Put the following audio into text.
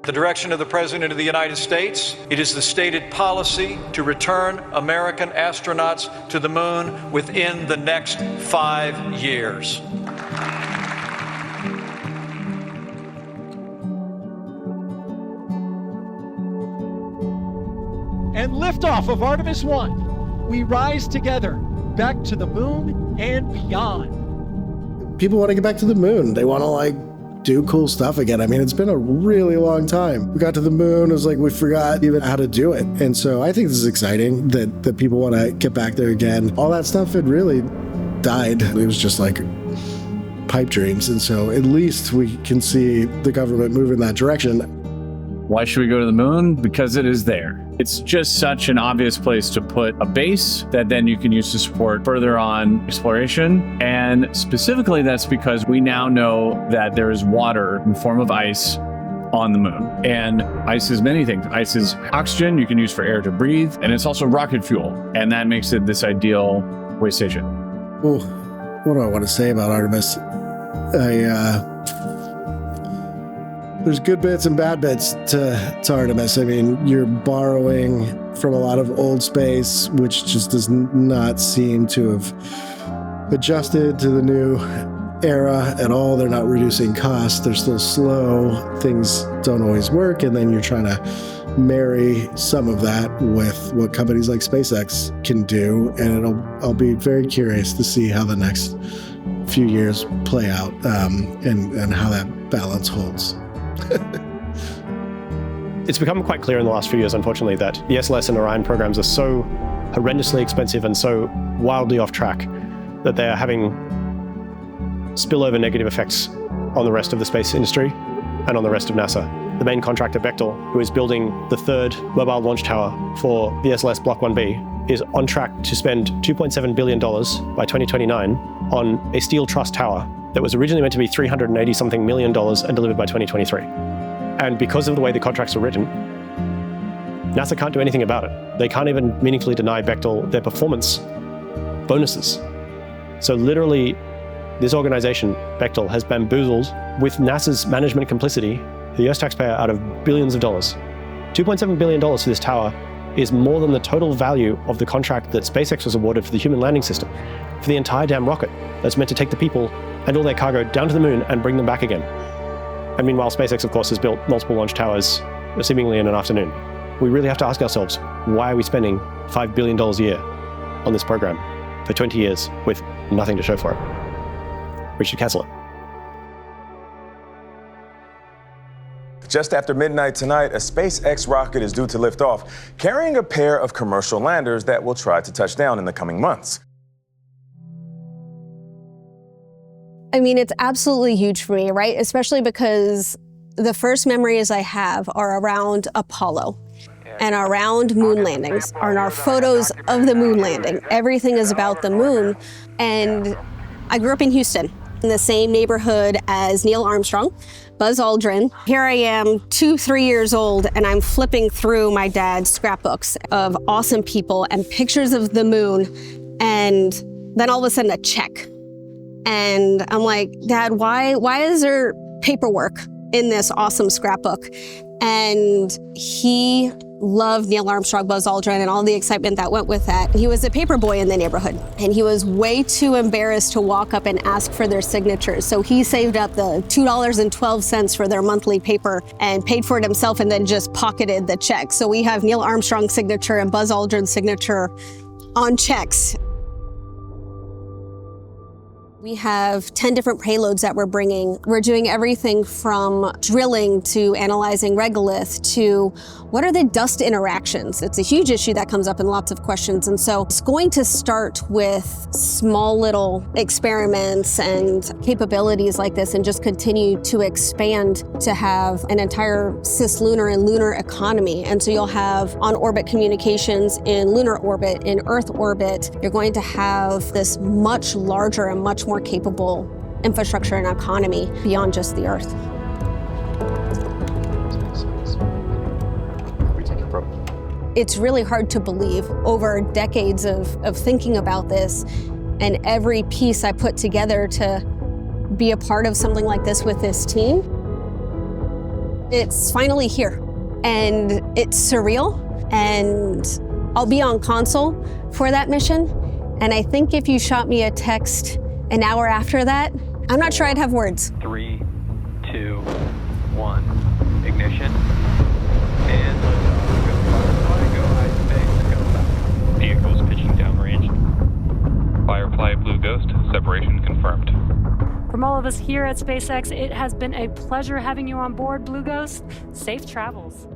The direction of the President of the United States, it is the stated policy to return American astronauts to the moon within the next 5 years. And liftoff of Artemis 1. We rise together, back to the moon and beyond. People want to get back to the moon. They want to do cool stuff again. I mean, it's been a really long time. We got to the moon, it was like we forgot even how to do it. And so I think this is exciting that people want to get back there again. All that stuff had really died. It was just like pipe dreams. And so at least we can see the government move in that direction. Why should we go to the moon? Because it is there. It's just such an obvious place to put a base that then you can use to support further on exploration. And specifically, that's because we now know that there is water in the form of ice on the moon. And ice is many things. Ice is oxygen you can use for air to breathe, and it's also rocket fuel. And that makes it this ideal way station. Well, what do I want to say about Artemis? There's good bits and bad bits to Artemis. I mean, you're borrowing from a lot of old space, which just does not seem to have adjusted to the new era at all. They're not reducing costs. They're still slow. Things don't always work. And then you're trying to marry some of that with what companies like SpaceX can do. And I'll be very curious to see how the next few years play out and how that balance holds. It's become quite clear in the last few years, unfortunately, that the SLS and Orion programs are so horrendously expensive and so wildly off track that they are having spillover negative effects on the rest of the space industry and on the rest of NASA. The main contractor, Bechtel, who is building the third mobile launch tower for the SLS Block 1B, is on track to spend $2.7 billion by 2029 on a steel truss tower that was originally meant to be $380-something million and delivered by 2023. And because of the way the contracts are written, NASA can't do anything about it. They can't even meaningfully deny Bechtel their performance bonuses. So literally, this organization, Bechtel, has bamboozled, with NASA's management complicity, the US taxpayer out of billions of dollars. $2.7 billion for this tower is more than the total value of the contract that SpaceX was awarded for the human landing system, for the entire damn rocket that's meant to take the people and all their cargo down to the moon and bring them back again. And meanwhile, SpaceX, of course, has built multiple launch towers seemingly in an afternoon. We really have to ask ourselves, why are we spending $5 billion a year on this program for 20 years with nothing to show for it? We should cancel it. Just after midnight tonight, a SpaceX rocket is due to lift off, carrying a pair of commercial landers that will try to touch down in the coming months. I mean, it's absolutely huge for me, right? Especially because the first memories I have are around Apollo and around moon landings, and our photos of the moon landing. Everything is about the moon. And I grew up in Houston, in the same neighborhood as Neil Armstrong, Buzz Aldrin. Here I am, 3 years old, and I'm flipping through my dad's scrapbooks of awesome people and pictures of the moon. And then all of a sudden a check. And I'm like, Dad, why is there paperwork in this awesome scrapbook? And he loved Neil Armstrong, Buzz Aldrin, and all the excitement that went with that. He was a paper boy in the neighborhood, and he was way too embarrassed to walk up and ask for their signatures. So he saved up the $2.12 for their monthly paper and paid for it himself, and then just pocketed the check. So we have Neil Armstrong's signature and Buzz Aldrin's signature on checks. We have 10 different payloads that we're bringing. We're doing everything from drilling to analyzing regolith to what are the dust interactions? It's a huge issue that comes up in lots of questions. And so it's going to start with small little experiments and capabilities like this and just continue to expand to have an entire cislunar and lunar economy. And so you'll have on-orbit communications in lunar orbit, in Earth orbit. You're going to have this much larger and much more capable infrastructure and economy beyond just the Earth. It's really hard to believe over decades of thinking about this, and every piece I put together to be a part of something like this with this team. It's finally here, and it's surreal, and I'll be on console for that mission. And I think if you shot me a text an hour after that, I'm not sure I'd have words. 3, 2, 1, ignition. And go high space, go south. Vehicles pitching downrange. Firefly Blue Ghost, separation confirmed. From all of us here at SpaceX, it has been a pleasure having you on board, Blue Ghost. Safe travels.